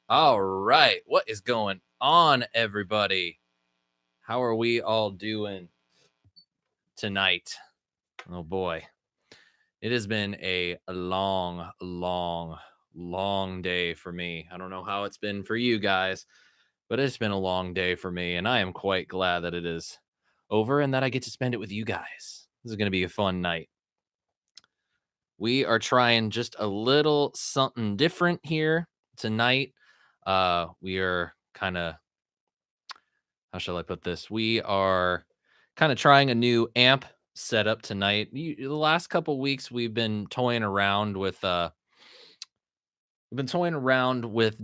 All right. What is going on, everybody? How are we all doing tonight? Oh, boy. It has been a long, long, long day for me. I don't know how it's been for you guys, but it's been a long day for me. And I am quite glad that it is over and that I get to spend it with you guys. This is going to be a fun night. We are trying just a little something different here tonight. We are kind of how shall I put this? We are kind of trying a new amp setup tonight. The last couple weeks we've been toying around with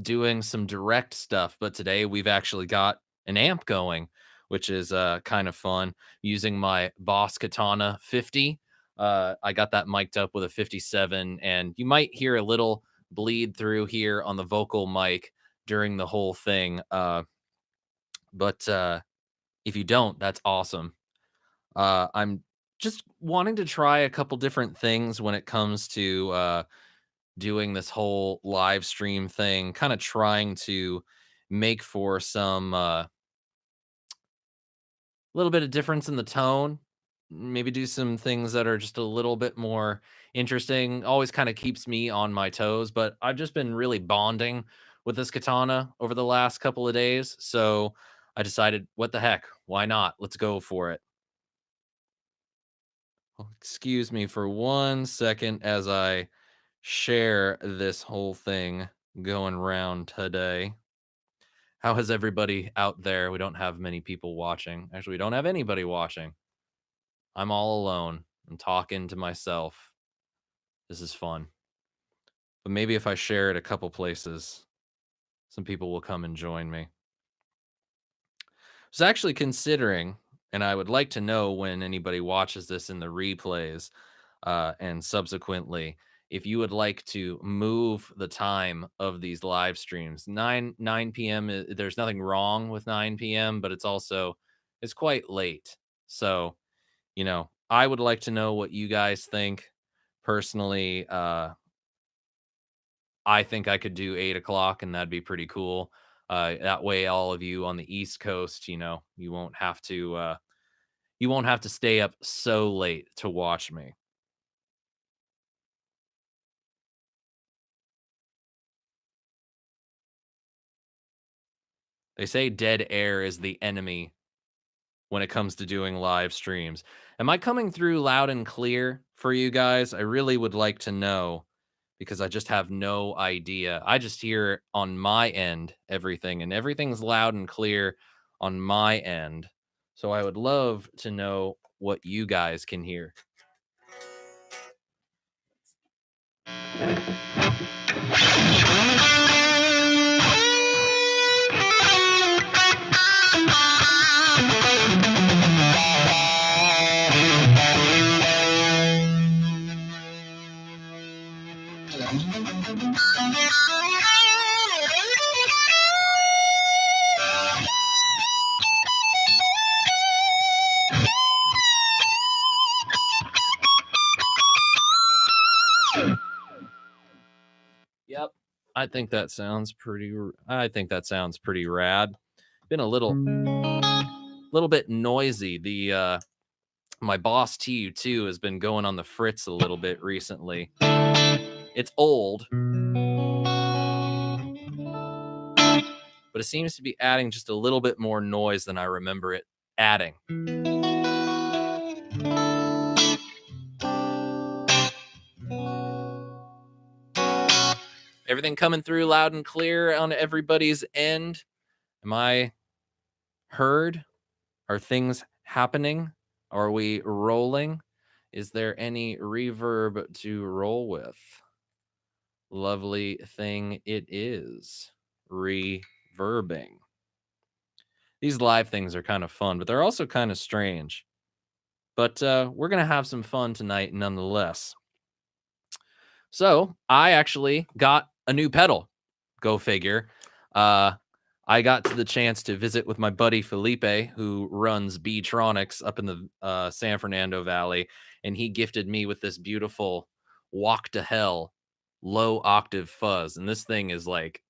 doing some direct stuff, but today we've actually got an amp going, which is kind of fun using my Boss Katana 50. I got that mic'd up with a 57, and you might hear a little bleed through here on the vocal mic during the whole thing. But if you don't, that's awesome. I'm just wanting to try a couple different things when it comes to doing this whole live stream thing, kind of trying to make for some little bit of difference in the tone, maybe do some things that are just a little bit more interesting. Always kind of keeps me on my toes, but I've just been really bonding with this katana over the last couple of days. So I decided, what the heck? Why not? Let's go for it. Excuse me for 1 second as I share this whole thing going around today. How has everybody out there? We don't have many people watching. Actually, we don't have anybody watching. I'm all alone. I'm talking to myself. This is fun. But maybe if I share it a couple places, some people will come and join me. I was actually considering, and I would like to know when anybody watches this in the replays, and subsequently, if you would like to move the time of these live streams, 9 p.m. There's nothing wrong with 9 p.m., but it's quite late. So I would like to know what you guys think. Personally, I think I could do 8 o'clock, and that'd be pretty cool. That way, all of you on the East Coast, you won't have to stay up so late to watch me. They say dead air is the enemy when it comes to doing live streams. Am I coming through loud and clear for you guys? I really would like to know because I just have no idea. I just hear on my end everything, and everything's loud and clear on my end. So I would love to know what you guys can hear. Yep. I think that sounds pretty rad. Been a little bit noisy. The My Boss TU2 has been going on the fritz a little bit recently. It's old, but it seems to be adding just a little bit more noise than I remember it adding. Everything coming through loud and clear on everybody's end? Am I heard? Are things happening? Are we rolling? Is there any reverb to roll with? Lovely thing it is. Reverbing. These live things are kind of fun, but they're also kind of strange. But we're going to have some fun tonight nonetheless. So I actually got a new pedal. Go figure. I got to the chance to visit with my buddy Felipe, who runs Beatronics up in the San Fernando Valley, and he gifted me with this beautiful Walk to Hell low octave fuzz. And this thing is like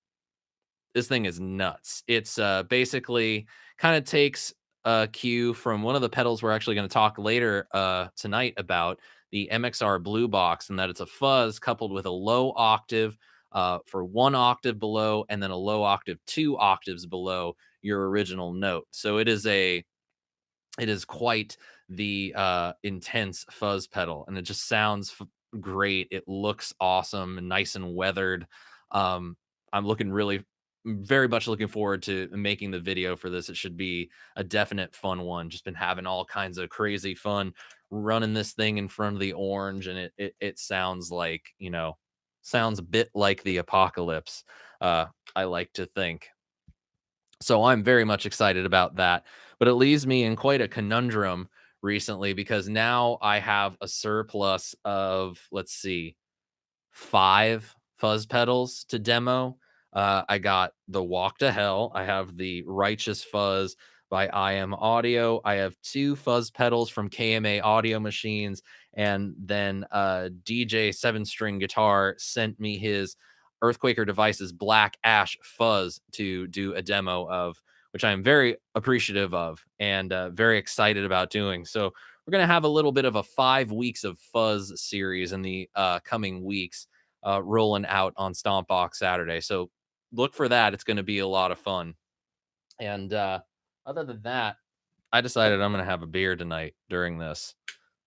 This thing is nuts. It's basically kind of takes a cue from one of the pedals we're actually going to talk later tonight about, the MXR Blue Box, and that it's a fuzz coupled with a low octave for 1 octave below, and then a low octave 2 octaves below your original note. So it is quite the intense fuzz pedal, and it just sounds great. It looks awesome and nice and weathered. um I'm looking really very much looking forward to making the video for this. It should be a definite fun one. Just been having all kinds of crazy fun running this thing in front of the orange, and it sounds like, sounds a bit like the apocalypse, uh I like to think. So I'm very much excited about that. But it leaves me in quite a conundrum recently, because now I have a surplus of, let's see, 5 fuzz pedals to demo. I got the Walk to Hell. I have the Righteous Fuzz by IM Audio. I have 2 fuzz pedals from KMA Audio Machines. And then DJ 7-string guitar sent me his Earthquaker Devices Black Ash Fuzz to do a demo of, which I'm very appreciative of and very excited about doing. So we're going to have a little bit of a 5 weeks of fuzz series in the coming weeks, rolling out on Stompbox Saturday. So look for that. It's going to be a lot of fun. And other than that, I decided I'm going to have a beer tonight during this.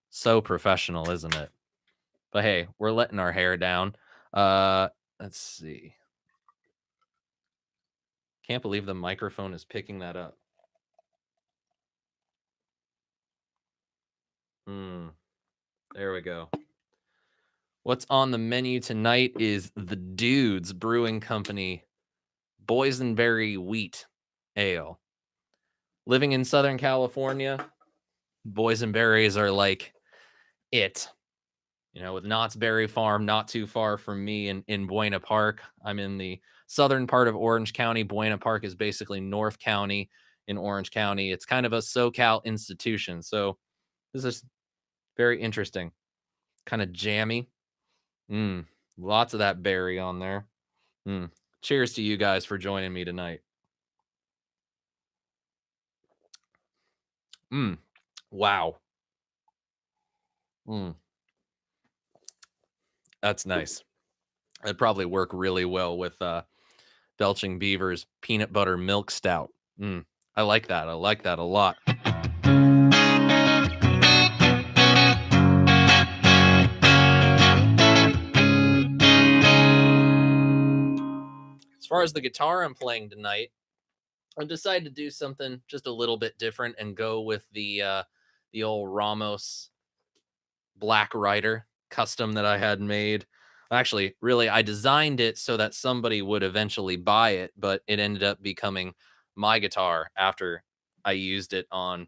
So professional, isn't it? But hey, we're letting our hair down. Uh, let's see. Can't believe the microphone is picking that up. There we go. What's on the menu tonight is the Dudes Brewing Company Boysenberry Wheat Ale. Living in Southern California, boysenberries are like it. With Knott's Berry Farm not too far from me in Buena Park. I'm in the southern part of Orange County. Buena Park is basically North County in Orange County. It's kind of a SoCal institution. So this is very interesting. Kind of jammy. Lots of that berry on there. Cheers to you guys for joining me tonight. Wow. That's nice. It'd probably work really well with Belching Beaver's peanut butter milk stout. I like that. I like that a lot. As far as the guitar I'm playing tonight, I decided to do something just a little bit different and go with the old Ramos Black Rider custom that I had made. Actually, really, I designed it so that somebody would eventually buy it, but it ended up becoming my guitar after I used it on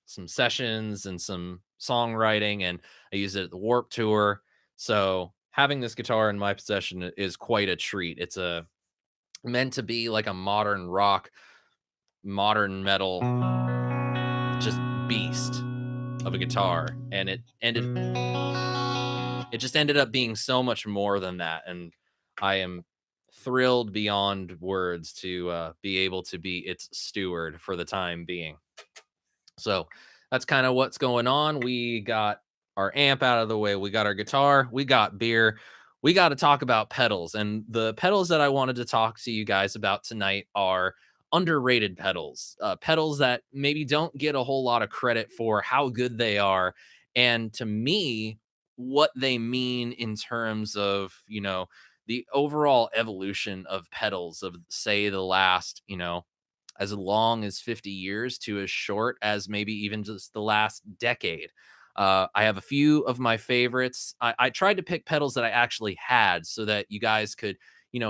some sessions and some songwriting, and I used it at the Warp Tour. So having this guitar in my possession is quite a treat. It's a meant to be like a modern rock, modern metal, just beast of a guitar, and it just ended up being so much more than that. And I am thrilled beyond words to be able to be its steward for the time being. So that's kind of what's going on. We got our amp out of the way, we got our guitar, we got beer, we got to talk about pedals. And the pedals that I wanted to talk to you guys about tonight are underrated pedals, pedals that maybe don't get a whole lot of credit for how good they are, and to me, what they mean in terms of, the overall evolution of pedals of, say, the last, as long as 50 years to as short as maybe even just the last decade. I have a few of my favorites. I tried to pick pedals that I actually had so that you guys could,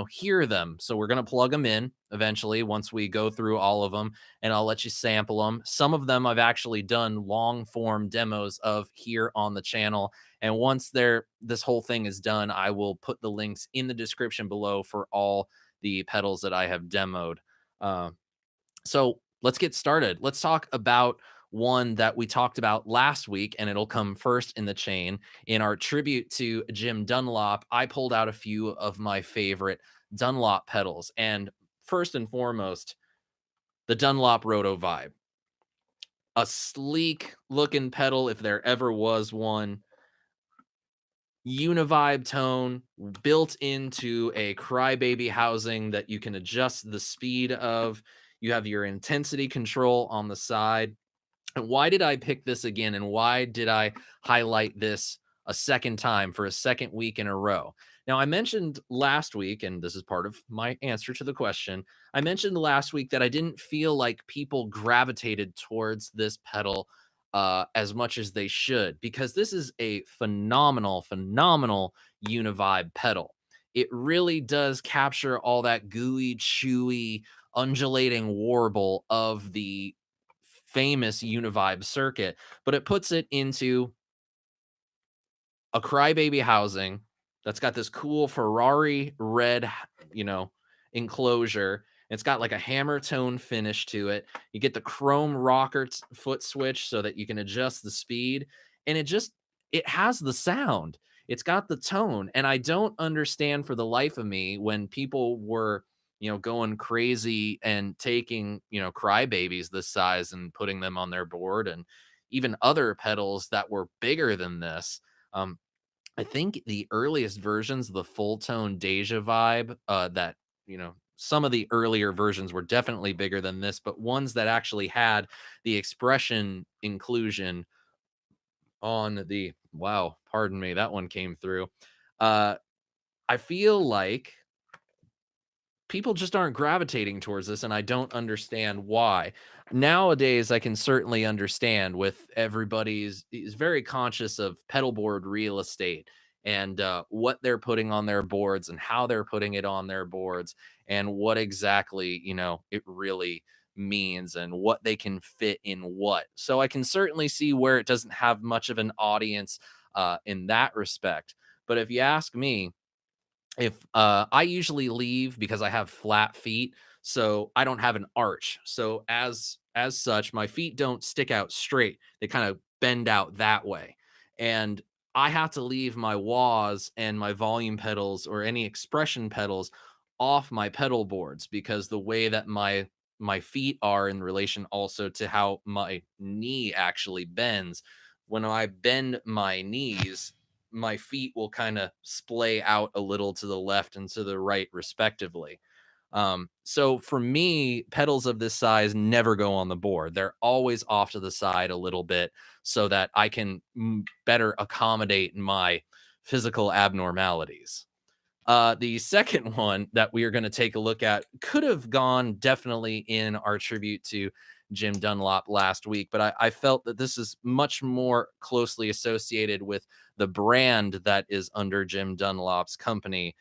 hear them. So we're going to plug them in eventually once we go through all of them, and I'll let you sample them. Some of them I've actually done long form demos of here on the channel. And once this whole thing is done, I will put the links in the description below for all the pedals that I have demoed. Uh, so let's get started. Let's talk about one that we talked about last week, and it'll come first in the chain. In our tribute to Jim Dunlop, I pulled out a few of my favorite Dunlop pedals. And first and foremost, the Dunlop Roto Vibe. A sleek looking pedal, if there ever was one. Univibe tone built into a crybaby housing that you can adjust the speed of. You have your intensity control on the side. And why did I pick this again? And why did I highlight this a second time for a second week in a row? Now, I mentioned last week, and this is part of my answer to the question. I mentioned last week that I didn't feel like people gravitated towards this pedal as much as they should, because this is a phenomenal, phenomenal univibe pedal. It really does capture all that gooey, chewy, undulating warble of the famous univibe circuit, but it puts it into a crybaby housing that's got this cool Ferrari red, you know, enclosure. It's got like a hammer tone finish to it. You get the chrome rocker foot switch so that you can adjust the speed, and it has the sound. It's got the tone, and I don't understand for the life of me when people were, going crazy and taking, crybabies this size and putting them on their board, and even other pedals that were bigger than this. Um, I think the earliest versions, the full tone Deja vibe, that, some of the earlier versions were definitely bigger than this, but ones that actually had the expression inclusion on the, wow, pardon me, that one came through. Uh, I feel like people just aren't gravitating towards this, and I don't understand why. Nowadays, I can certainly understand with everybody's is very conscious of pedal board real estate and what they're putting on their boards and how they're putting it on their boards and what exactly, it really means and what they can fit in what. So I can certainly see where it doesn't have much of an audience in that respect. But if you ask me, if I usually leave because I have flat feet, so I don't have an arch. So as such, my feet don't stick out straight. They kind of bend out that way. And I have to leave my wahs and my volume pedals or any expression pedals off my pedal boards because the way that my feet are in relation also to how my knee actually bends. When I bend my knees, my feet will kind of splay out a little to the left and to the right, respectively. So for me, pedals of this size never go on the board. They're always off to the side a little bit so that I can better accommodate my physical abnormalities. The second one that we are going to take a look at could have gone definitely in our tribute to Jim Dunlop last week, but I felt that this is much more closely associated with the brand that is under Jim Dunlop's company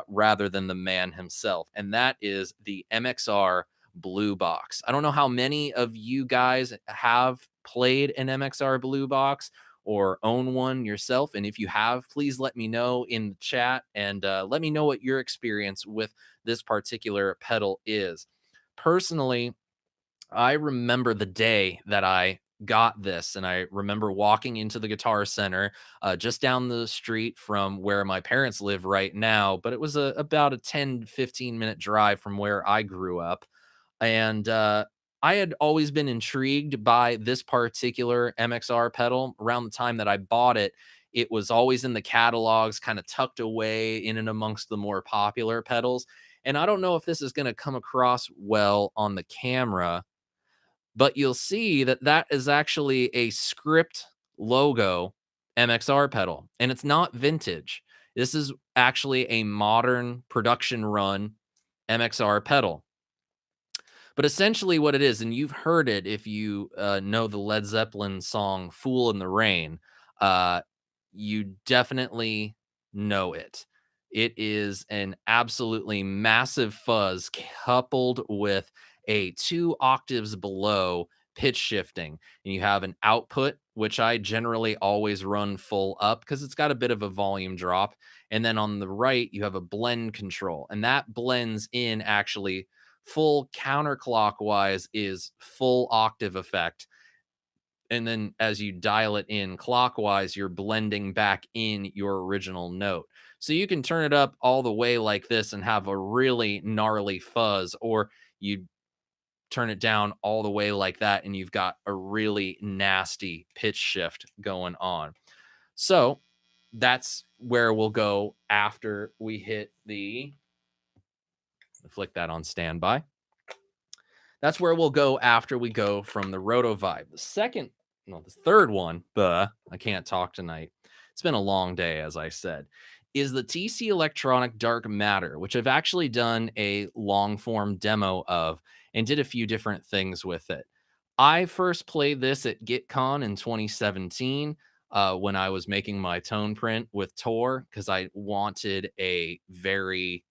rather than the man himself, and that is the MXR Blue Box. I don't know how many of you guys have played an MXR Blue Box or own one yourself. And if you have, please let me know in the chat and let me know what your experience with this particular pedal is. Personally, I remember the day that I got this, and I remember walking into the Guitar Center just down the street from where my parents live right now, but it was about a 10-15 minute drive from where I grew up. And I had always been intrigued by this particular MXR pedal. Around the time that I bought it, it was always in the catalogs, kind of tucked away in and amongst the more popular pedals. And I don't know if this is going to come across well on the camera, but you'll see that that is actually a script logo MXR pedal, and it's not vintage. This is actually a modern production run MXR pedal. But essentially, what it is, and you've heard it if you know the Led Zeppelin song "Fool in the Rain," uh, you definitely know it. It is an absolutely massive fuzz coupled with a 2 octaves below pitch shifting. And you have an output, which I generally always run full up because it's got a bit of a volume drop. And then on the right, you have a blend control, and that blends in actually full counterclockwise is full octave effect. and then as you dial it in clockwise, you're blending back in your original note. So you can turn it up all the way like this and have a really gnarly fuzz, or you turn it down all the way like that and you've got a really nasty pitch shift going on. So that's where we'll go after we hit the flick that on standby. That's where we'll go after we go from the Roto Vibe. The third one, I can't talk tonight. It's been a long day, as I said, is the TC Electronic Dark Matter, which I've actually done a long form demo of and did a few different things with it. I first played this at GitCon in 2017 when I was making my tone print with Tor because I wanted a very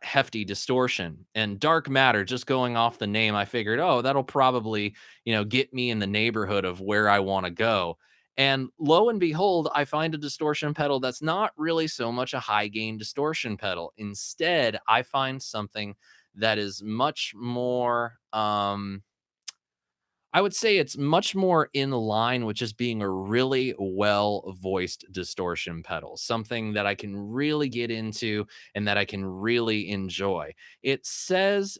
hefty distortion. And dark matter, just going off the name, I figured, oh, that'll probably, get me in the neighborhood of where I want to go. And lo and behold, I find a distortion pedal that's not really so much a high gain distortion pedal. Instead, I find something that is much more I would say it's much more in line with just being a really well voiced distortion pedal, something that I can really get into and that I can really enjoy. It has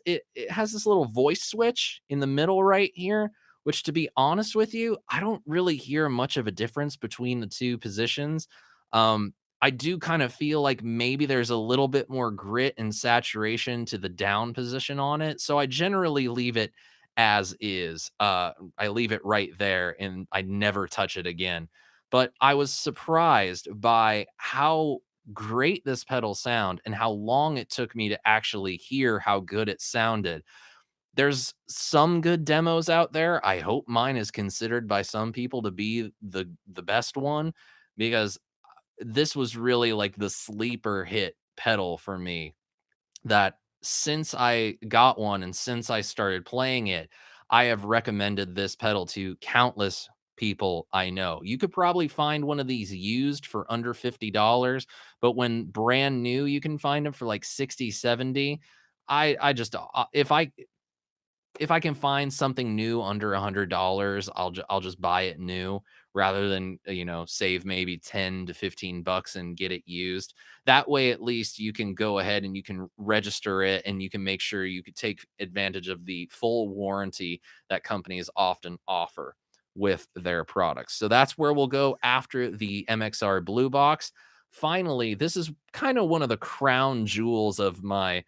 this little voice switch in the middle right here, which to be honest with you, I don't really hear much of a difference between the two positions. I do kind of feel like maybe there's a little bit more grit and saturation to the down position on it. So I generally leave it as is. I leave it right there and I never touch it again. But I was surprised by how great this pedal sound and how long it took me to actually hear how good it sounded. There's some good demos out there. I hope mine is considered by some people to be the best one because this was really like the sleeper hit pedal for me that since I got one and since I started playing it, I have recommended this pedal to countless people I know. You could probably find one of these used for under $50, but when brand new, you can find them for like 60, 70. I just if I can find something new under $100, I'll just buy it new rather than save maybe 10 to 15 bucks and get it used. That way, at least you can go ahead and you can register it and you can make sure you could take advantage of the full warranty that companies often offer with their products. So that's where we'll go after the MXR Blue Box. Finally, this is kind of one of the crown jewels of my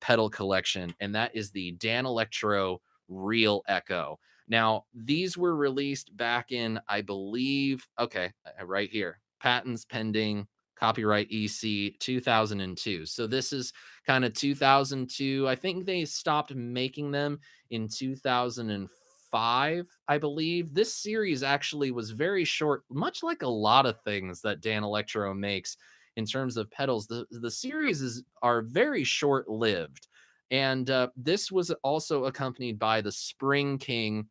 pedal collection, and that is the Dan Electro Real Echo. Now, these were released back in, I believe, okay, right here, patents pending, copyright EC 2002. So this is kind of 2002. I think they stopped making them in 2005, I believe. This series actually was very short, much like a lot of things that Dan Electro makes in terms of pedals. The series are very short lived, and this was also accompanied by the Spring King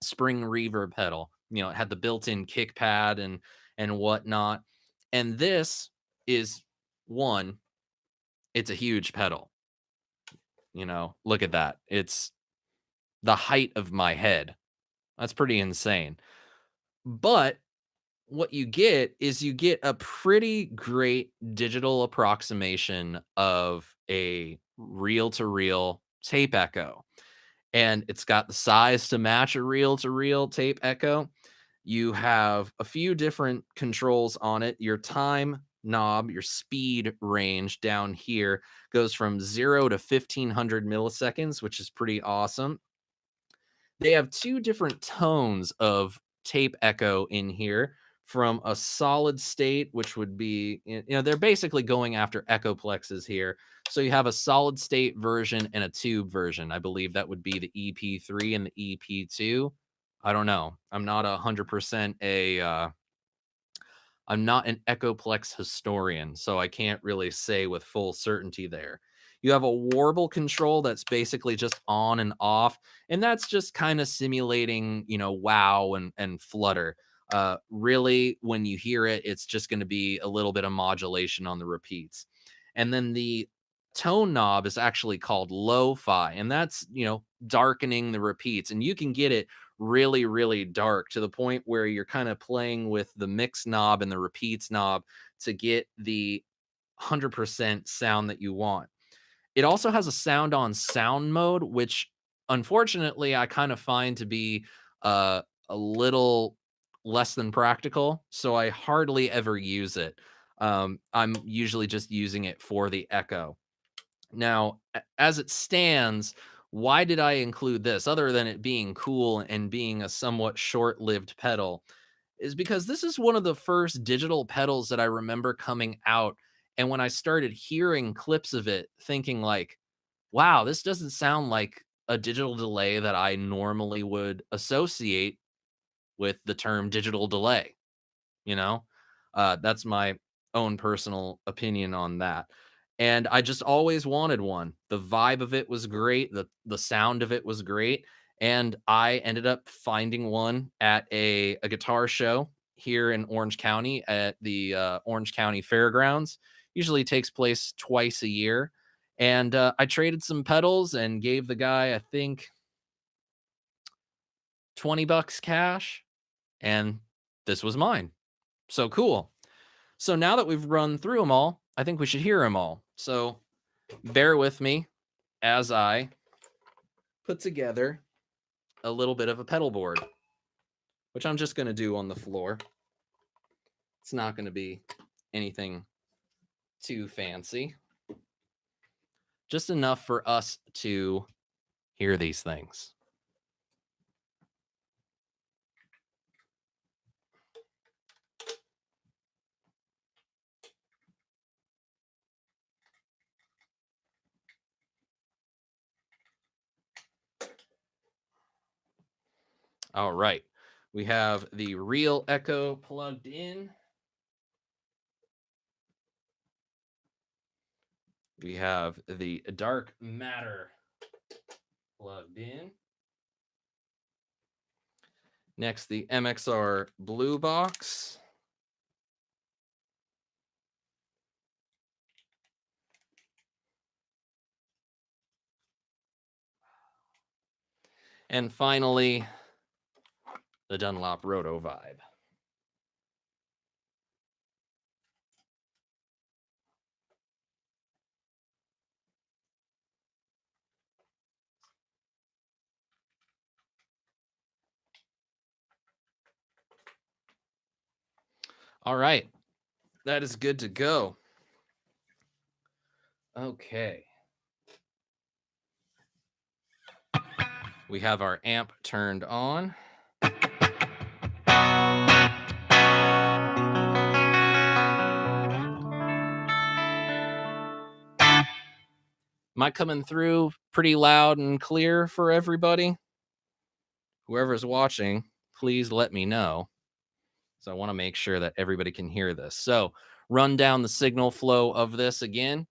Spring Reverb pedal. It had the built-in kick pad and whatnot. And this is one. It's a huge pedal. Look at that. It's the height of my head. That's pretty insane. But what you get is you get a pretty great digital approximation of a reel to reel tape echo. And it's got the size to match a reel to reel tape echo. You have a few different controls on it. Your time knob, your speed range down here goes from 0 to 1500 milliseconds, which is pretty awesome. They have two different tones of tape echo in here, from a solid state, which would be, they're basically going after echo plexes here. So you have a solid state version and a tube version. I believe that would be the EP3 and the EP2. I don't know. I'm not 100% I'm not an Echoplex historian, so I can't really say with full certainty there. You have a warble control that's basically just on and off, and that's just kind of simulating, wow and flutter. Really, when you hear it, it's just going to be a little bit of modulation on the repeats. And then the tone knob is actually called lo-fi, and that's, darkening the repeats, and you can get it really, really dark to the point where you're kind of playing with the mix knob and the repeats knob to get the 100% sound that you want. It also has a sound on sound mode, which unfortunately I kind of find to be a little less than practical. So I hardly ever use it. I'm usually just using it for the echo. Now, as it stands, why did I include this other than it being cool and being a somewhat short lived pedal? Is because this is one of the first digital pedals that I remember coming out. And when I started hearing clips of it, thinking, like, wow, this doesn't sound like a digital delay that I normally would associate with the term digital delay, you know? That's my own personal opinion on that. And I just always wanted one. The vibe of it was great. The sound of it was great. And I ended up finding one at a guitar show here in Orange County at the Orange County Fairgrounds. Usually takes place twice a year. And I traded some pedals and gave the guy, I think, 20 bucks cash. And this was mine. So cool. So now that we've run through them all, I think we should hear them all. So bear with me as I put together a little bit of a pedal board, which I'm just going to do on the floor. It's not going to be anything too fancy, just enough for us to hear these things. All right. We have the real echo plugged in. We have the dark matter plugged in. Next, the MXR blue box. And finally, the Dunlop Roto Vibe. All right. That is good to go. Okay. We have our amp turned on. Am I coming through pretty loud and clear for everybody? Whoever's watching, please let me know. So I want to make sure that everybody can hear this. So run down the signal flow of this again.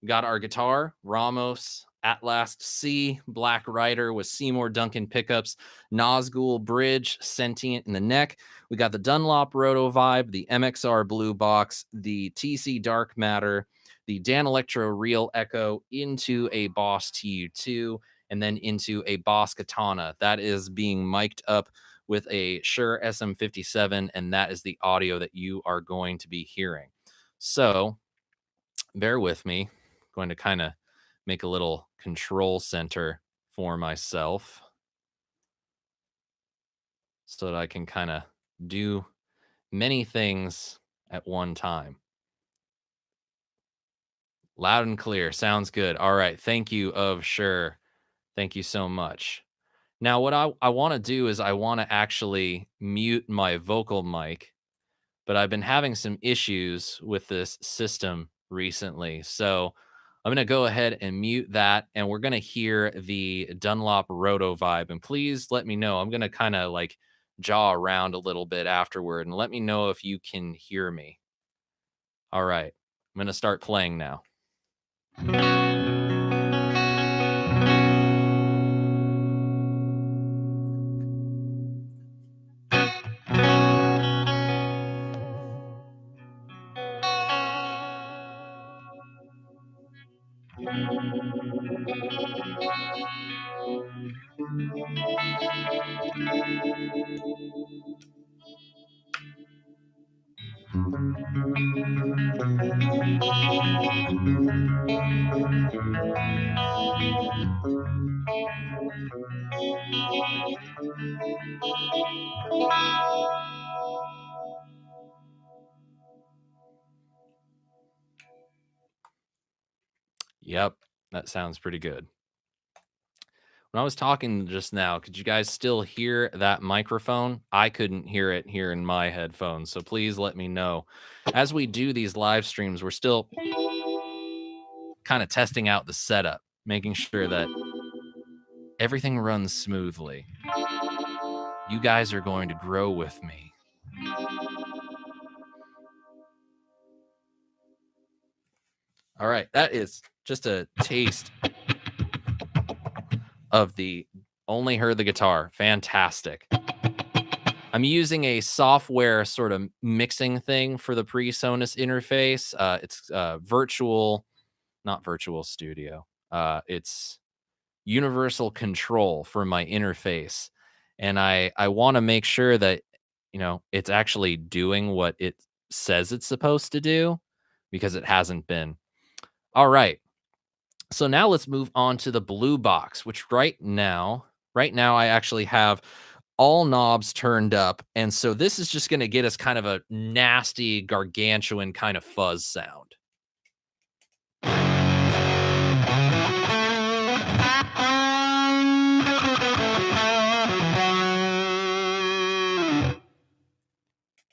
We got our guitar, Ramos, At Last C, Black Rider with Seymour Duncan pickups, Nazgul Bridge, Sentient in the neck. We got the Dunlop Roto Vibe, the MXR Blue Box, the TC Dark Matter, the Dan Electro Real Echo into a Boss TU2, and then into a Boss Katana. That is being mic'd up with a Shure SM57, and that is the audio that you are going to be hearing. So bear with me. I'm going to kind of make a little control center for myself so that I can kind of do many things at one time. Loud and clear. Sounds good. All right. Thank you, of Sure. Thank you so much. Now, what I want to do is I want to actually mute my vocal mic, but I've been having some issues with this system recently. So I'm going to go ahead and mute that, and we're going to hear the Dunlop Roto Vibe. And please let me know. I'm going to kind of like jaw around a little bit afterward and let me know if you can hear me. All right. I'm going to start playing now. Yep, that sounds pretty good. When I was talking just now, could you guys still hear that microphone? I couldn't hear it here in my headphones, so please let me know. As we do these live streams, we're still kind of testing out the setup, making sure that everything runs smoothly. You guys are going to grow with me. All right, that is just a taste of the Only Heard the Guitar. Fantastic. I'm using a software sort of mixing thing for the PreSonus interface. It's not Virtual Studio. It's Universal Control for my interface. And I want to make sure that, it's actually doing what it says it's supposed to do, because it hasn't been. All right. So now let's move on to the blue box, which right now I actually have all knobs turned up. And so this is just going to get us kind of a nasty, gargantuan kind of fuzz sound.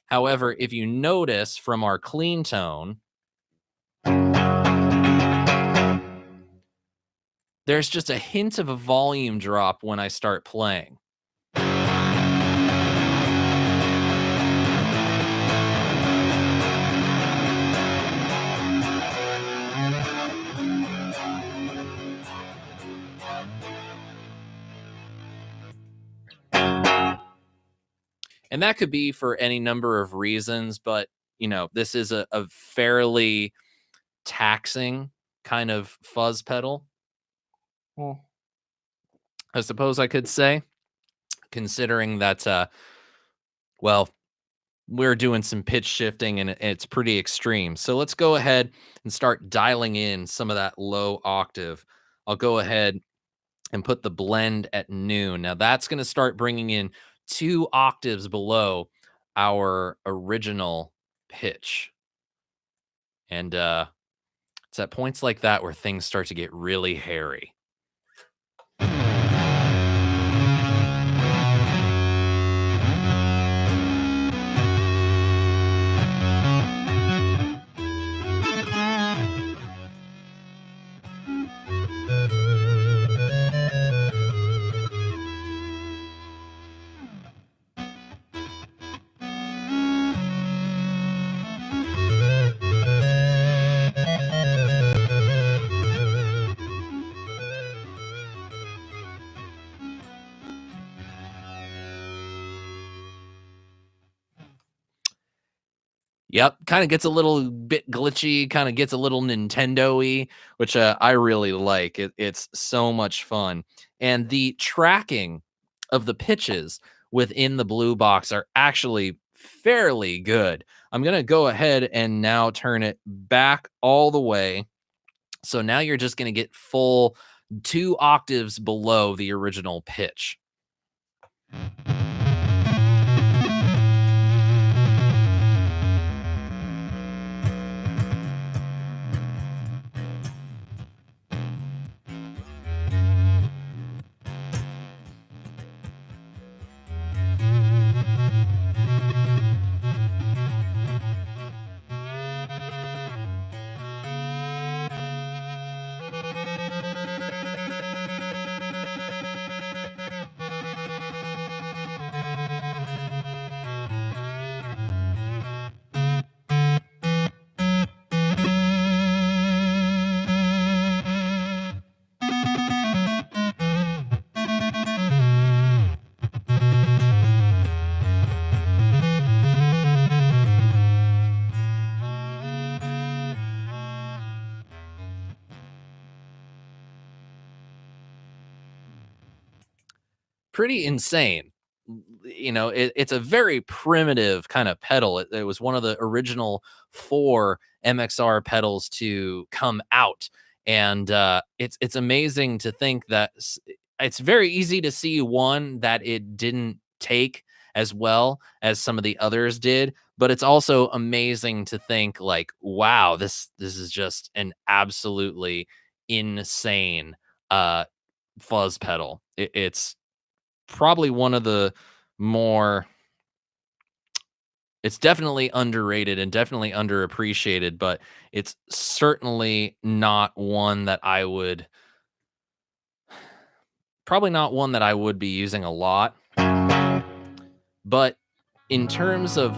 However, if you notice from our clean tone, there's just a hint of a volume drop when I start playing. And that could be for any number of reasons, but this is a fairly taxing kind of fuzz pedal, I suppose I could say, considering that we're doing some pitch shifting and it's pretty extreme. So let's go ahead and start dialing in some of that low octave. I'll go ahead and put the blend at noon. Now that's going to start bringing in 2 octaves below our original pitch. And it's at points like that where things start to get really hairy. Yep, kind of gets a little bit glitchy, kind of gets a little Nintendo-y, which I really like. It's so much fun. And the tracking of the pitches within the blue box are actually fairly good. I'm going to go ahead and now turn it back all the way. So now you're just going to get full 2 octaves below the original pitch. Pretty insane. it's a very primitive kind of pedal. It was one of the original 4 MXR pedals to come out, and it's amazing to think that it's very easy to see one that it didn't take as well as some of the others did, but it's also amazing to think like, wow, this is just an absolutely insane uh fuzz pedal. It's probably one of the more it's definitely underrated and definitely underappreciated, but it's certainly not one that I would probably not one that I would be using a lot. But in terms of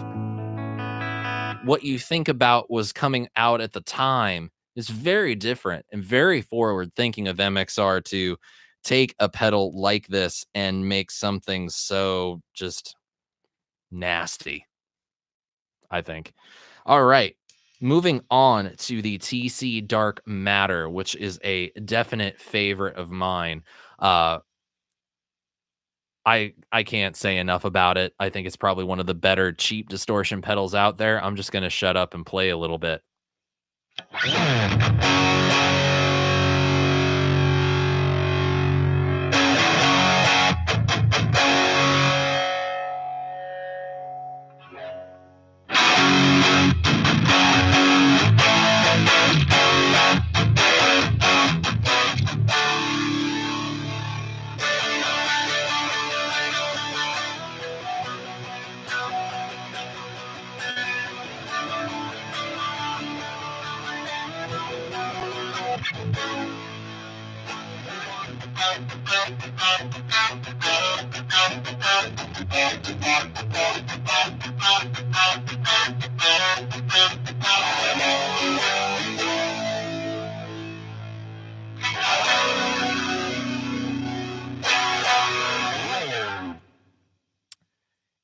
what you think about was coming out at the time is very different and very forward thinking of MXR to take a pedal like this and make something so just nasty, I think. All right. Moving on to the TC Dark Matter, which is a definite favorite of mine. Uh I can't say enough about it. I think it's probably one of the better cheap distortion pedals out there. I'm just going to shut up and play a little bit.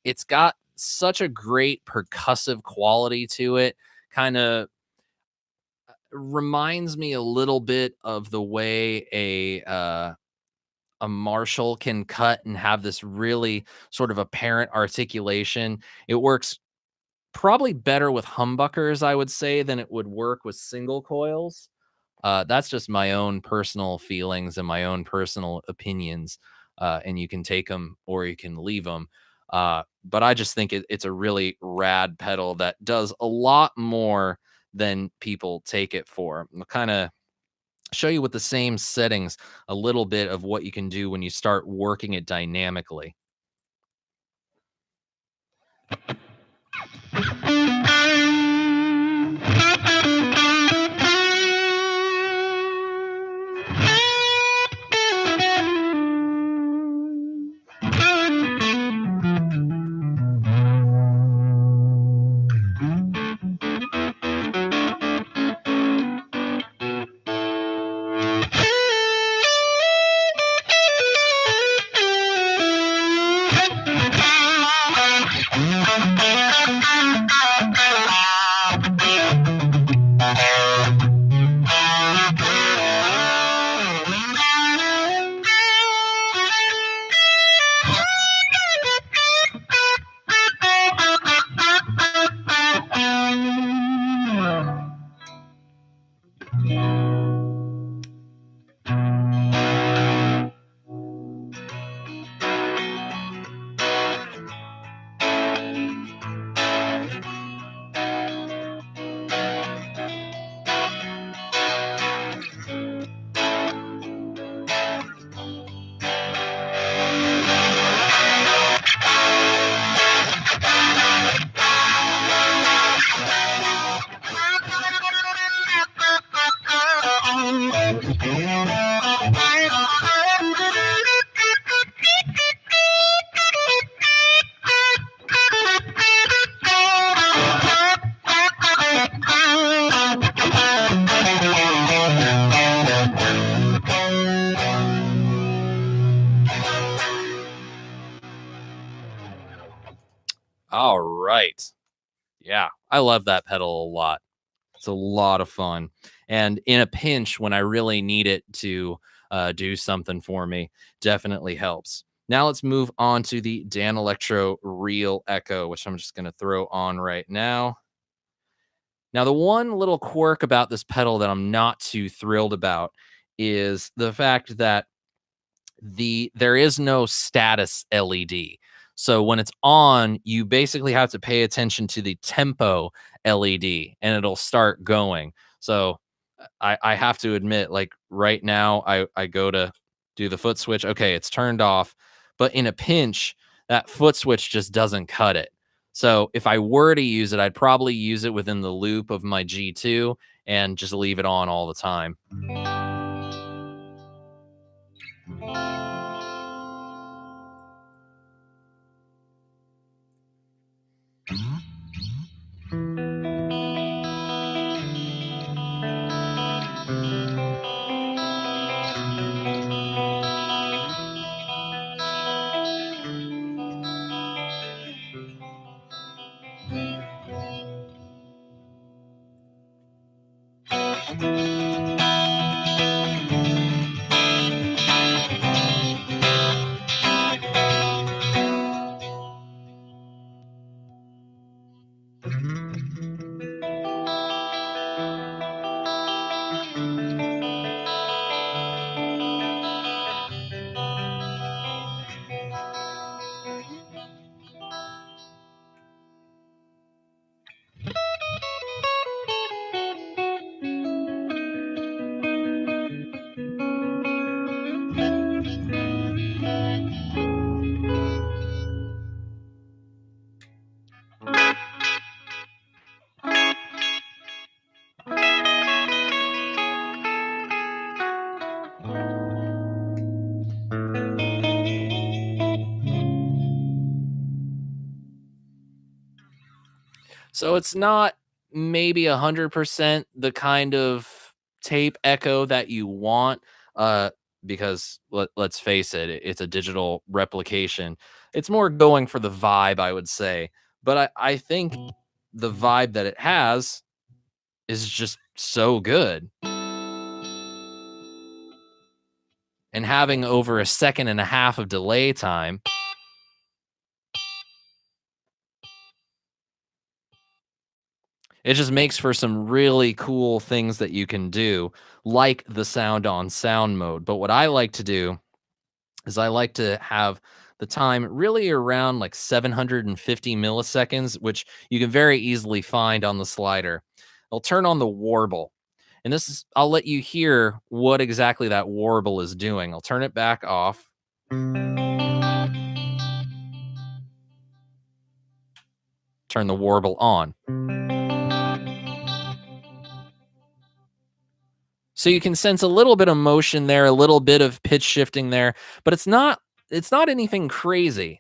It's got such a great percussive quality to it. Kind of reminds me a little bit of the way a Marshall can cut and have this really sort of apparent articulation. It works probably better with humbuckers, I would say, than it would work with single coils. That's just my own personal feelings and my own personal opinions, and you can take them or you can leave them. But I just think it's a really rad pedal that does a lot more than people take it for. I'll kind of show you with the same settings a little bit of what you can do when you start working it dynamically. All right. Yeah, I love that pedal a lot. It's a lot of fun. And in a pinch, when I really need it to do something for me, definitely helps. Now let's move on to the Dan Electro Real Echo, which I'm just going to throw on right now. Now, the one little quirk about this pedal that I'm not too thrilled about is the fact that there is no status LED. So when it's on, you basically have to pay attention to the tempo LED and it'll start going. So I have to admit, like right now, I go to do the foot switch. Okay, it's turned off, but in a pinch, that foot switch just doesn't cut it. So if I were to use it, I'd probably use it within the loop of my G2 and just leave it on all the time. So it's not maybe 100% the kind of tape echo that you want, uh, because let's face it, it's a digital replication. It's more going for the vibe, I would say. But I think the vibe that it has is just so good. And having over a second and a half of delay time, it just makes for some really cool things that you can do, like the sound on sound mode. But what I like to do is I like to have the time really around like 750 milliseconds, which you can very easily find on the slider. I'll turn on the warble. And this is, I'll let you hear what exactly that warble is doing. I'll turn it back off. Turn the warble on. So you can sense a little bit of motion there, a little bit of pitch shifting there, but it's not anything crazy.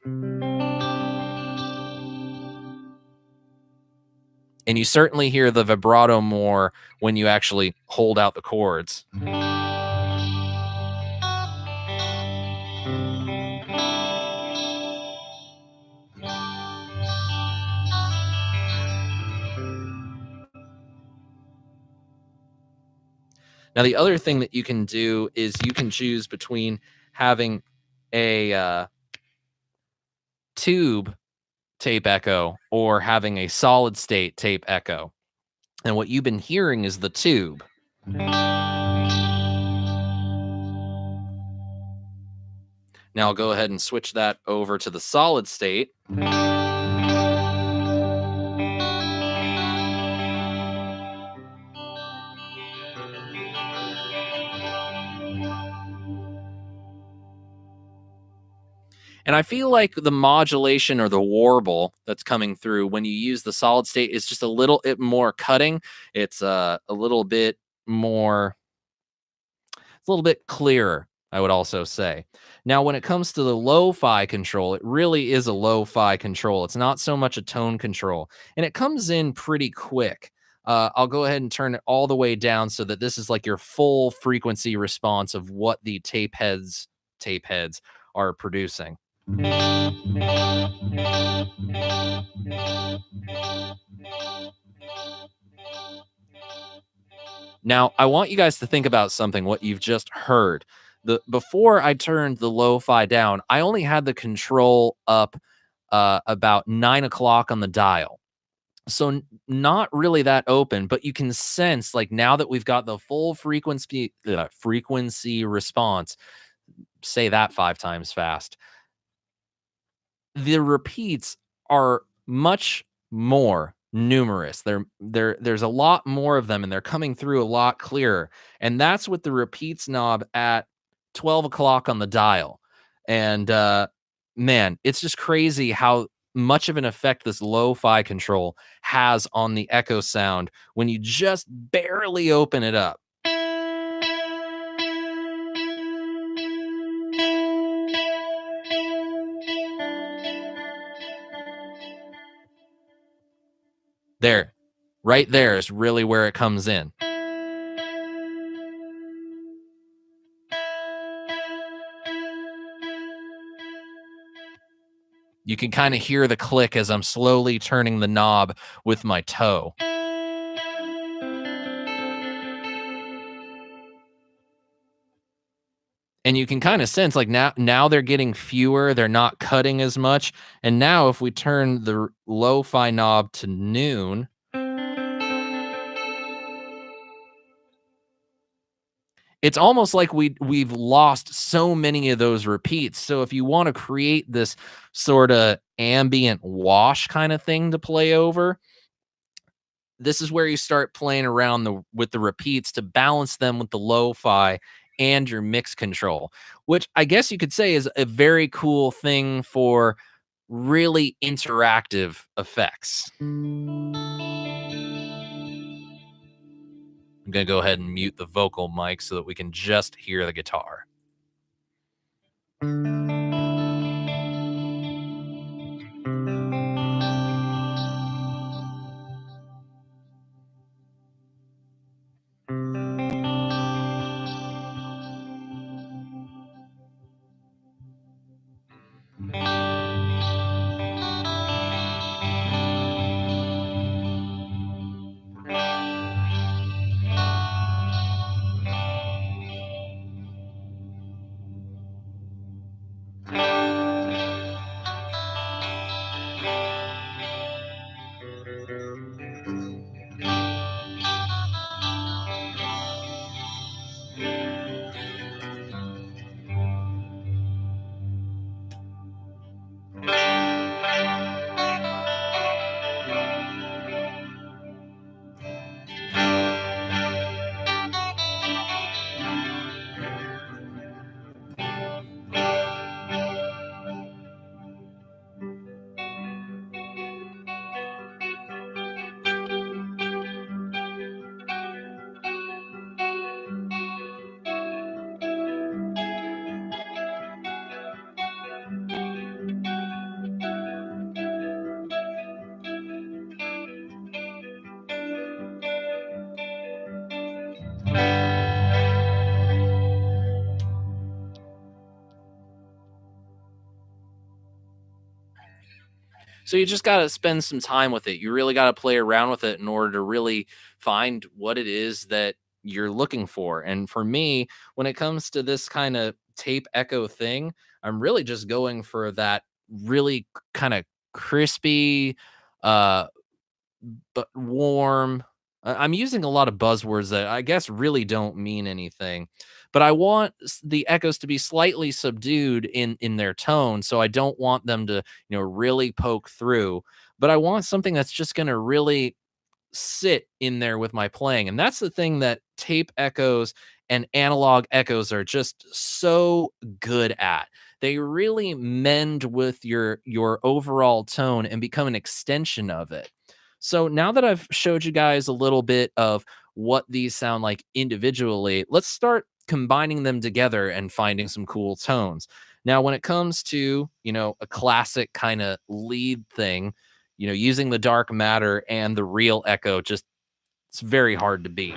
And you certainly hear the vibrato more when you actually hold out the chords. Now, the other thing that you can do is you can choose between having a tube tape echo or having a solid state tape echo. And what you've been hearing is the tube. Now I'll go ahead and switch that over to the solid state. And I feel like the modulation or the warble that's coming through when you use the solid state is just a little bit more cutting. It's a little bit more, it's a little bit clearer, I would also say. Now, when it comes to the lo-fi control, it really is a lo-fi control. It's not so much a tone control, and it comes in pretty quick. I'll go ahead and turn it all the way down so that this is like your full frequency response of what the tape heads are producing. Now, I want you guys to think about something, what you've just heard. Before I turned the lo-fi down, I only had the control up about 9 o'clock on the dial. So not really that open, but you can sense, like, now that we've got the full frequency response, say that 5 times fast, the repeats are much more numerous. There's a lot more of them, and they're coming through a lot clearer. And that's with the repeats knob at 12 o'clock on the dial. And man, it's just crazy how much of an effect this lo-fi control has on the echo sound when you just barely open it up. There, right there is really where it comes in. You can kind of hear the click as I'm slowly turning the knob with my toe. And you can kind of sense, like, now they're getting fewer, they're not cutting as much. And now if we turn the lo-fi knob to noon, it's almost like we've lost so many of those repeats. So if you want to create this sort of ambient wash kind of thing to play over, this is where you start playing around with the repeats to balance them with the lo-fi and your mix control, which I guess you could say is a very cool thing for really interactive effects. I'm going to go ahead and mute the vocal mic so that we can just hear the guitar. So you just got to spend some time with it. You really got to play around with it in order to really find what it is that you're looking for. And for me, when it comes to this kind of tape echo thing, I'm really just going for that really kind of crispy, uh, but warm. I'm using a lot of buzzwords that I guess really don't mean anything, but I want the echoes to be slightly subdued in their tone, so I don't want them to, really poke through. But I want something that's just going to really sit in there with my playing. And that's the thing that tape echoes and analog echoes are just so good at. They really mend with your overall tone and become an extension of it. So now that I've showed you guys a little bit of what these sound like individually, let's start combining them together and finding some cool tones. Now, when it comes to, a classic kind of lead thing, using the dark matter and the real echo, just it's very hard to beat.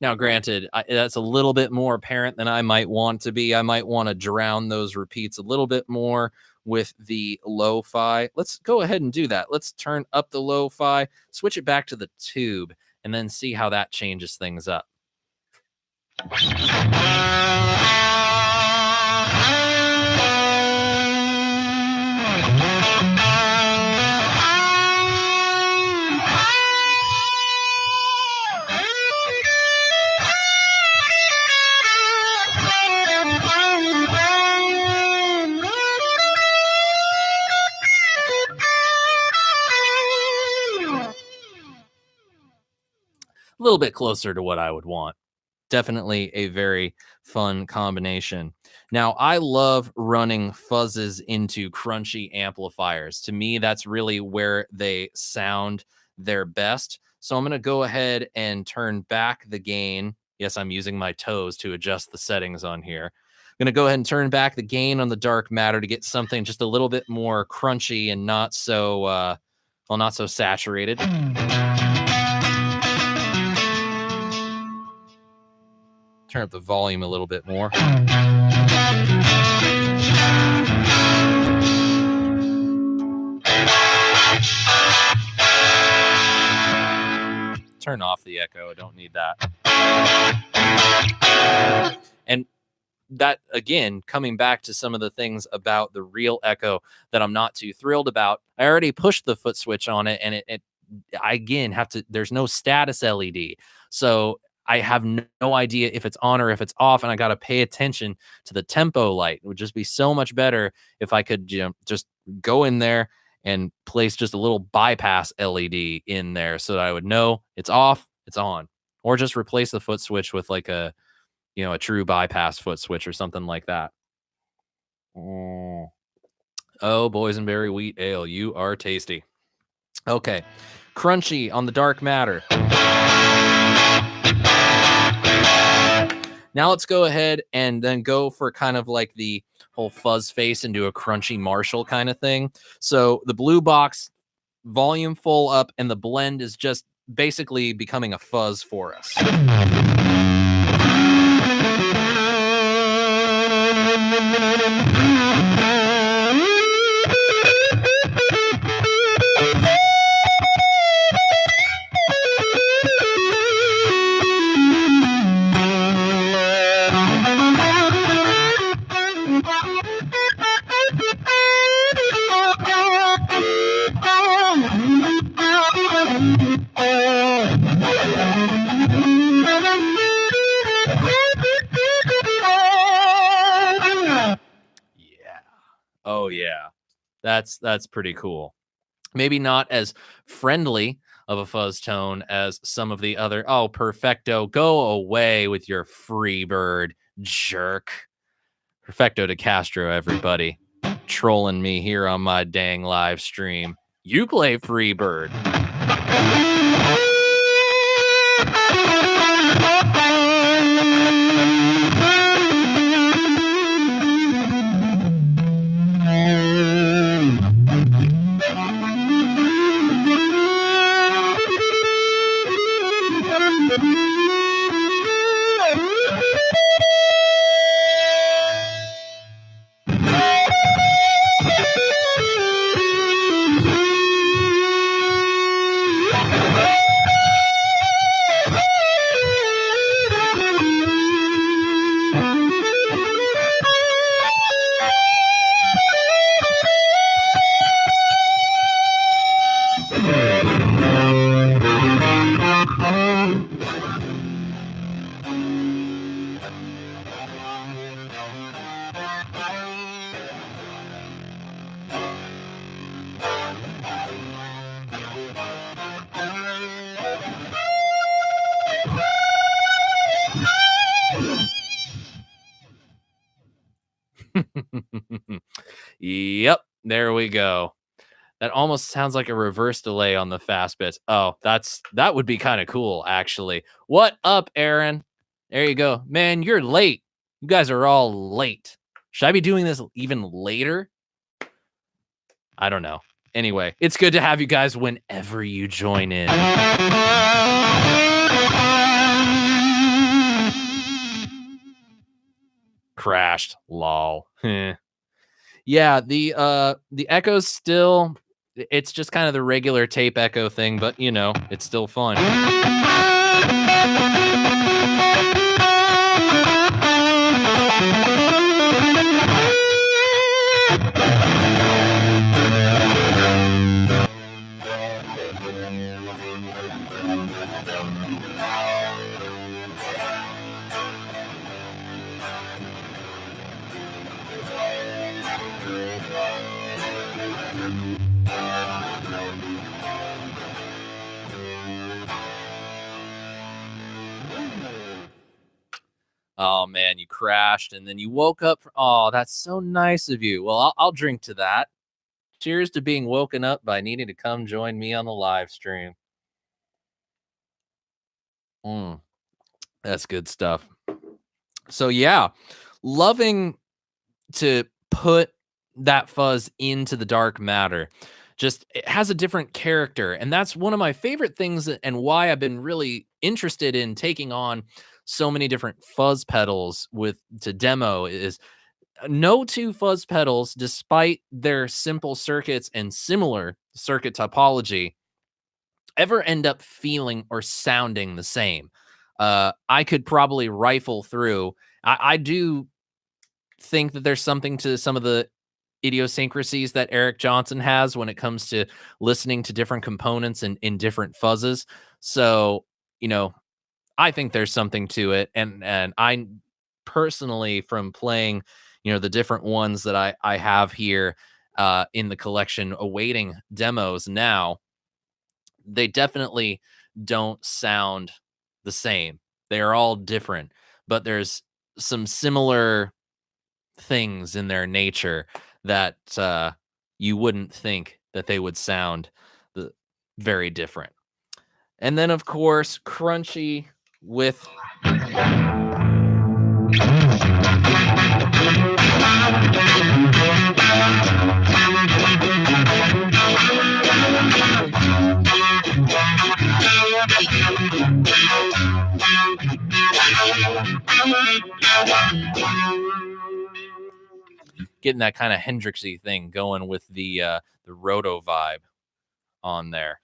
Now, granted, that's a little bit more apparent than I might want to be. I might want to drown those repeats a little bit more with the lo-fi. Let's go ahead and do that. Let's turn up the lo-fi, switch it back to the tube, and then see how that changes things up. A little bit closer to what I would want. Definitely a very fun combination. Now, I love running fuzzes into crunchy amplifiers. To me, that's really where they sound their best. So I'm going to go ahead and turn back the gain. Yes, I'm using my toes to adjust the settings on here. I'm going to go ahead and turn back the gain on the dark matter to get something just a little bit more crunchy and not so, not so saturated. Turn up the volume a little bit more. Turn off the echo. I don't need that. And that, again, coming back to some of the things about the real echo that I'm not too thrilled about. I already pushed the foot switch on it, and I again have to, there's no status LED. So I have no idea if it's on or if it's off, and I got to pay attention to the tempo light. It would just be so much better if I could, just go in there and place just a little bypass LED in there so that I would know it's off, it's on, or just replace the foot switch with like a true bypass foot switch or something like that. Oh, boysenberry wheat ale, you are tasty. Okay, crunchy on the dark matter. Now let's go ahead and then go for kind of like the whole fuzz face into a crunchy Marshall kind of thing. So the blue box, volume full up, and the blend is just basically becoming a fuzz for us. Oh yeah, that's pretty cool. Maybe not as friendly of a fuzz tone as some of the other. Oh, perfecto, go away with your free bird, jerk. Perfecto de Castro, everybody, trolling me here on my dang live stream. You play free bird. Yep, there we go. That almost sounds like a reverse delay on the fast bits. Oh, that would be kind of cool, actually. What up, Aaron? There you go. Man, you're late. You guys are all late. Should I be doing this even later? I don't know. Anyway, it's good to have you guys whenever you join in. crashed. Lol. Yeah, the echo's still it's just kind of the regular tape echo thing, but you know, it's still fun. Oh man, you crashed and then you woke up. Oh, that's so nice of you. Well, I'll drink to that. Cheers to being woken up by needing to come join me on the live stream. Mm, that's good stuff. So yeah, loving to put that fuzz into the dark matter. Just it has a different character. And that's one of my favorite things and why I've been really interested in taking on so many different fuzz pedals with to demo is no two fuzz pedals, despite their simple circuits and similar circuit topology, ever end up feeling or sounding the same. I could probably rifle through. I do think that there's something to some of the idiosyncrasies that Eric Johnson has when it comes to listening to different components and in different fuzzes. So, you know, I think there's something to it. And I personally, from playing, you know, the different ones that I have here in the collection awaiting demos now, they definitely don't sound the same. They are all different, but there's some similar things in their nature that you wouldn't think that they would sound very different. And then, of course, crunchy with getting that kind of Hendrixy thing going with the roto vibe on there.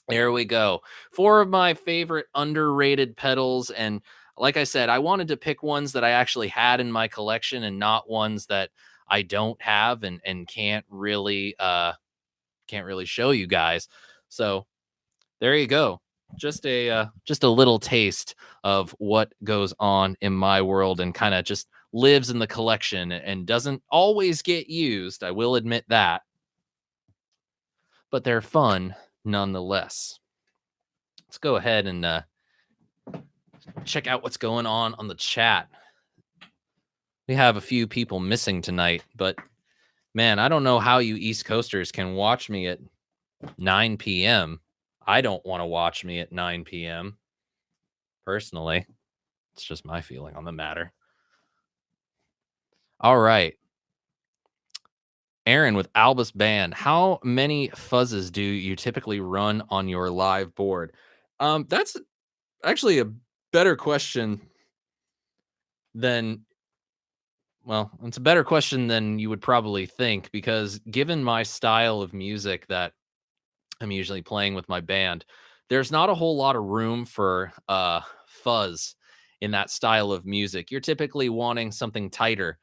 There we go. Four of my favorite underrated pedals. And like I said, I wanted to pick ones that I actually had in my collection and not ones that I don't have and can't really show you guys. So there you go. Just a little taste of what goes on in my world and kind of just lives in the collection and doesn't always get used. I will admit that. But they're fun nonetheless. Let's go ahead and check out what's going on the chat. We have a few people missing tonight, but man, I don't know how you East Coasters can watch me at 9 p.m. I don't want to watch me at 9 p.m. personally. It's just my feeling on the matter. All right. Aaron with Albus Band. How many fuzzes do you typically run on your live board? That's actually a better question than well, it's a better question than you would probably think because given my style of music that I'm usually playing with my band, there's not a whole lot of room for fuzz in that style of music. You're typically wanting something tighter.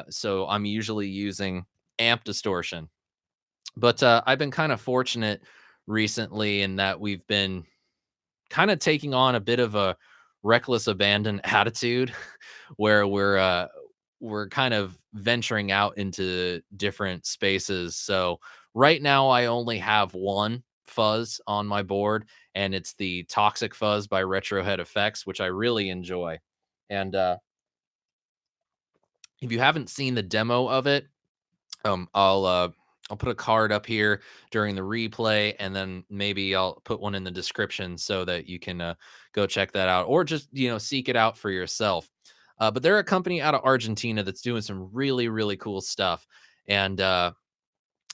So I'm usually using amp distortion. But I've been kind of fortunate recently in that we've been kind of taking on a bit of a reckless abandon attitude where we're kind of venturing out into different spaces. So right now I only have one fuzz on my board, and it's the Toxic Fuzz by Retrohead Effects, which I really enjoy. And if you haven't seen the demo of it, I'll put a card up here during the replay, and then maybe I'll put one in the description so that you can go check that out, or just seek it out for yourself. But they're a company out of Argentina that's doing some really cool stuff, and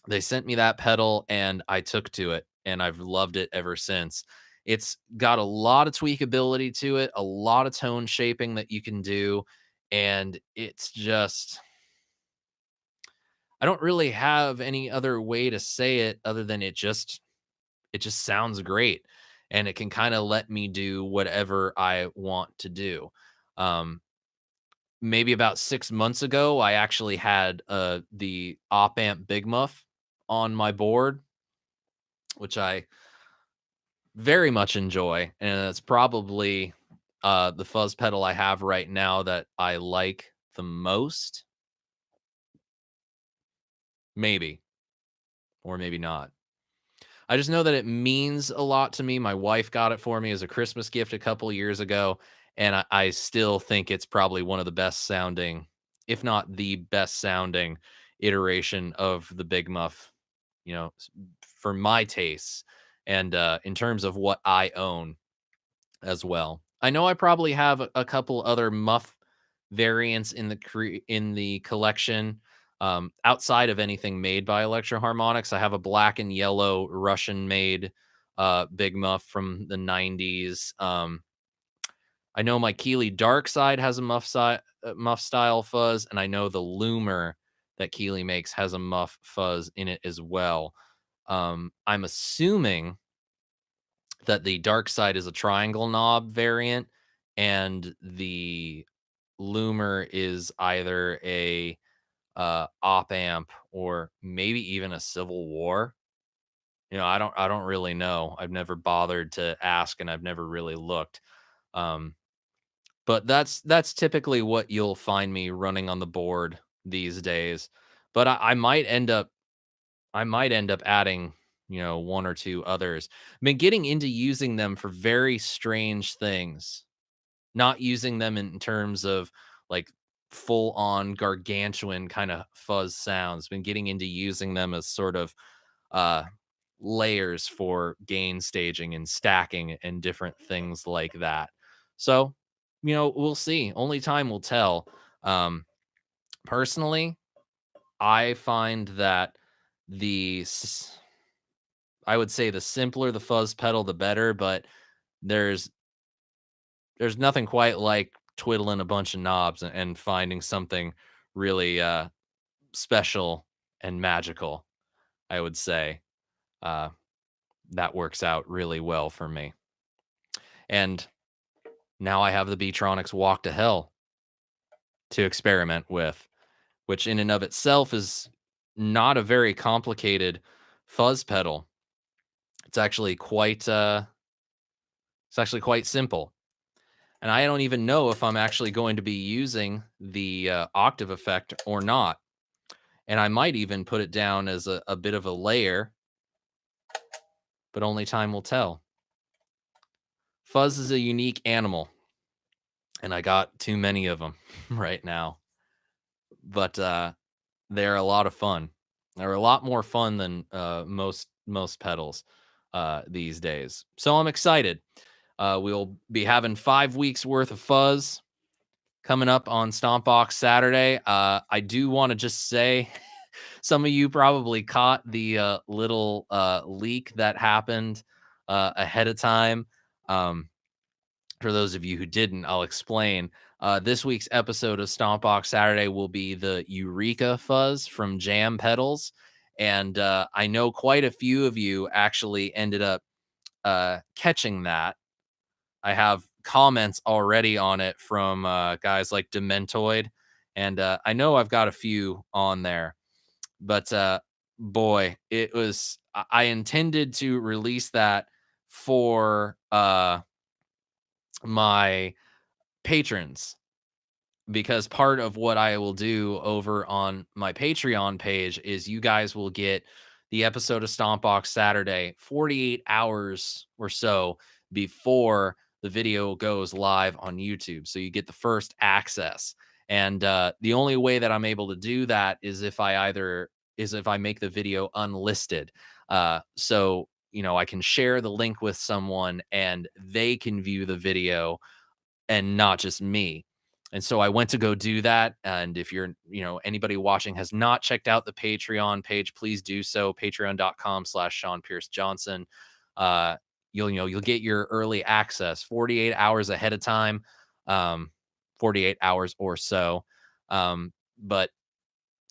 they sent me that pedal, and I took to it, and I've loved it ever since. It's got a lot of tweakability to it, a lot of tone shaping that you can do, and it's just I don't really have any other way to say it other than it just sounds great, and it can kind of let me do whatever I want to do. Um Maybe about 6 months ago I actually had the op amp Big Muff on my board, which I very much enjoy, and it's probably the fuzz pedal I have right now that I like the most, maybe, or maybe not. I just know that it means a lot to me. My wife got it for me as a Christmas gift a couple years ago, and I still think it's probably one of the best sounding, if not the best sounding iteration of the Big Muff, for my tastes and in terms of what I own as well. I know I probably have a couple other Muff variants in in the collection. Outside of anything made by Electro Harmonics, I have a black and yellow Russian made Big Muff from the 90s. I know my Keeley Dark Side has a muff style fuzz, and I know the Loomer that Keeley makes has a muff fuzz in it as well. I'm assuming that the Dark Side is a triangle knob variant, and the Loomer is either a op amp or maybe even a Civil War. I don't really know. I've never bothered to ask, and I've never really looked. Um, but that's typically what you'll find me running on the board these days. But I might end up adding, one or two others. I've been getting into using them for very strange things. Not using them in terms of like full on gargantuan kind of fuzz sounds. Been getting into using them as sort of uh layers for gain staging and stacking and different things like that. So, we'll see. Only time will tell. Personally, I find that the I would say the simpler the fuzz pedal the better, but there's there's nothing quite like twiddling a bunch of knobs and finding something really special and magical, I would say. Uh, that works out really well for me. And now I have the Beatronics Walk to Hell to experiment with, which in and of itself is not a very complicated fuzz pedal. It's actually quite simple. And I don't even know if I'm actually going to be using the octave effect or not. And I might even put it down as a bit of a layer, but only time will tell. Fuzz is a unique animal, and I got too many of them right now. But they're a lot of fun. They're a lot more fun than most pedals these days. So I'm excited. We'll be having 5 weeks worth of fuzz coming up on Stompbox Saturday. I do want to just say some of you probably caught the little leak that happened ahead of time. Um, for those of you who didn't, I'll explain. This week's episode of Stompbox Saturday will be the Eureka Fuzz from Jam Pedals. And I know quite a few of you actually ended up catching that. I have comments already on it from guys like Dementoid. And I know I've got a few on there. But boy, it was, I intended to release that for my patrons, because part of what I will do over on my Patreon page is you guys will get the episode of Stompbox Saturday 48 hours or so before the video goes live on YouTube. So you get the first access. And the only way that I'm able to do that is if I make the video unlisted. So I can share the link with someone and they can view the video and not just me. And so I went to go do that. And if anybody watching has not checked out the Patreon page, please do so. Patreon.com/SeanPierceJohnson. Uh, you'll get your early access 48 hours ahead of time, um, 48 hours or so. But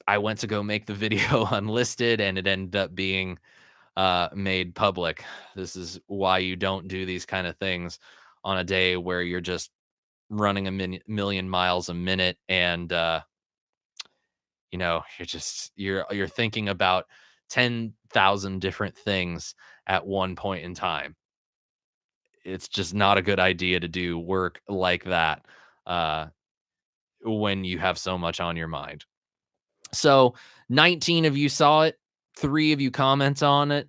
I went to go make the video unlisted and it ended up being made public. This is why you don't do these kind of things on a day where you're just running a million miles a minute, and you're thinking about 10,000 different things at one point in time. It's just not a good idea to do work like that uh when you have so much on your mind. So 19 of you saw it, 3 of you comment on it,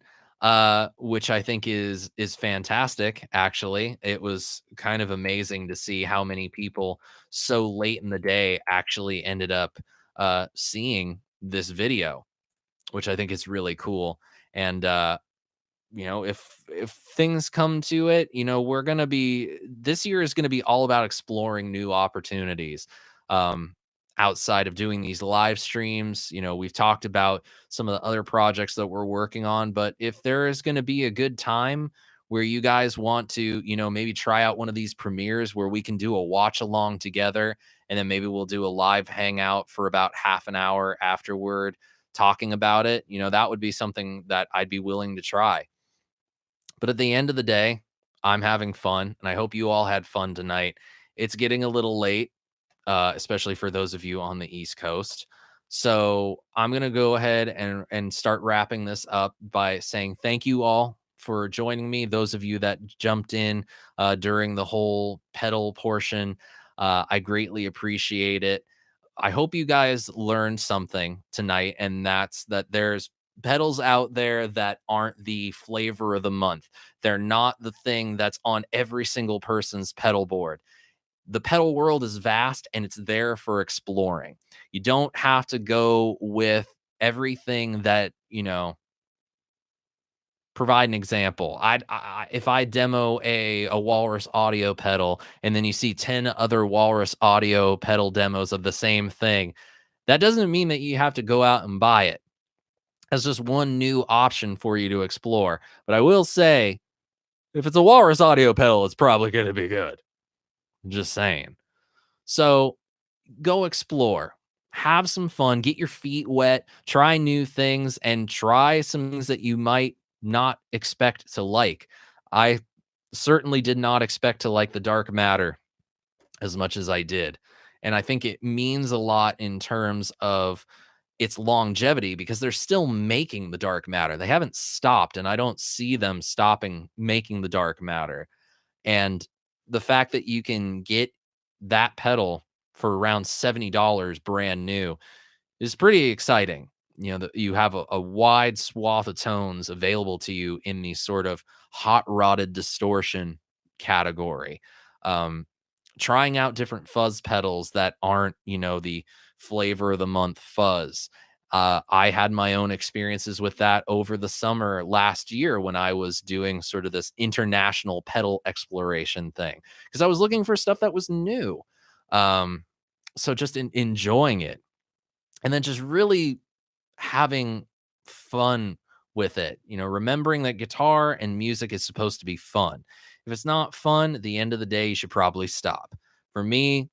which I think is fantastic, actually. It was kind of amazing to see how many people so late in the day actually ended up seeing this video, which I think is really cool. And if things come to it, we're going to be this year is going to be all about exploring new opportunities. Um outside of doing these live streams, we've talked about some of the other projects that we're working on, but if there is going to be a good time where you guys want to, maybe try out one of these premieres where we can do a watch along together, and then maybe we'll do a live hangout for about half an hour afterward talking about it, that would be something that I'd be willing to try. But at the end of the day, I'm having fun, and I hope you all had fun tonight. It's getting a little late, especially for those of you on the East Coast. So I'm gonna go ahead and start wrapping this up by saying thank you all for joining me. Those of you that jumped in during the whole pedal portion, I greatly appreciate it. I hope you guys learned something tonight, and that's that there's pedals out there that aren't the flavor of the month. They're not the thing that's on every single person's pedal board. The pedal world is vast and it's there for exploring. You don't have to go with everything that, provide an example. If I demo a Walrus audio pedal and then you see 10 other Walrus audio pedal demos of the same thing, that doesn't mean that you have to go out and buy it. That's just one new option for you to explore. But I will say, if it's a Walrus audio pedal, it's probably going to be good. I'm just saying. So go explore, have some fun, get your feet wet, try new things, and try some things that you might not expect to like. I certainly did not expect to like the dark matter as much as I did. And I think it means a lot in terms of its longevity because they're still making the dark matter. They haven't stopped, and I don't see them stopping making the dark matter. And the fact that you can get that pedal for around $70 brand new is pretty exciting. That you have a wide swath of tones available to you in the sort of hot rodded distortion category. Um, Trying out different fuzz pedals that aren't, the flavor of the month fuzz. I had my own experiences with that over the summer last year when I was doing sort of this international pedal exploration thing because I was looking for stuff that was new. Um, so just enjoying it and then just really having fun with it, remembering that guitar and music is supposed to be fun. If it's not fun, at the end of the day, you should probably stop. For me,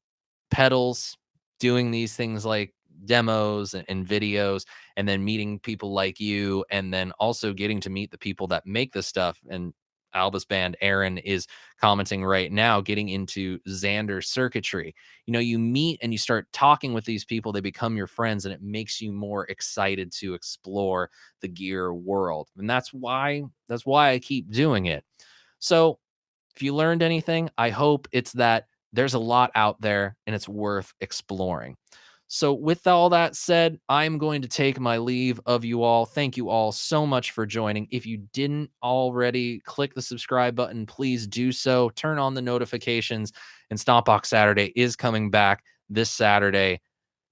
pedals, doing these things like demos and videos, and then meeting people like you, and then also getting to meet the people that make this stuff. And Alba's band, Aaron, is commenting right now, getting into Xander circuitry. You know, you meet and you start talking with these people, they become your friends, and it makes you more excited to explore the gear world. And that's why I keep doing it. So if you learned anything, I hope it's that there's a lot out there and it's worth exploring. So, with all that said, I'm going to take my leave of you all. Thank you all so much for joining. If you didn't already click the subscribe button, please do so. Turn on the notifications. And Stompbox Saturday is coming back this Saturday.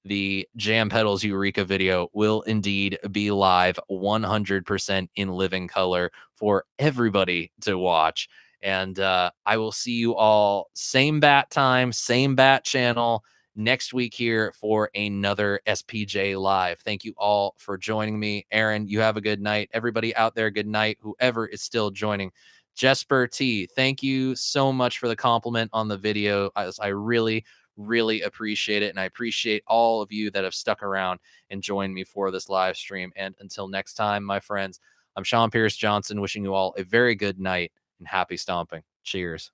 The Jam Pedals Eureka video will indeed be live 100% in living color for everybody to watch. And I will see you all same bat time, same bat channel next week here for another SPJ Live. Thank you all for joining me. Aaron, you have a good night. Everybody out there, good night. Whoever is still joining. Jesper T, thank you so much for the compliment on the video. I really appreciate it. And I appreciate all of you that have stuck around and joined me for this live stream. And until next time, my friends, I'm Sean Pierce Johnson, wishing you all a very good night and happy stomping. Cheers.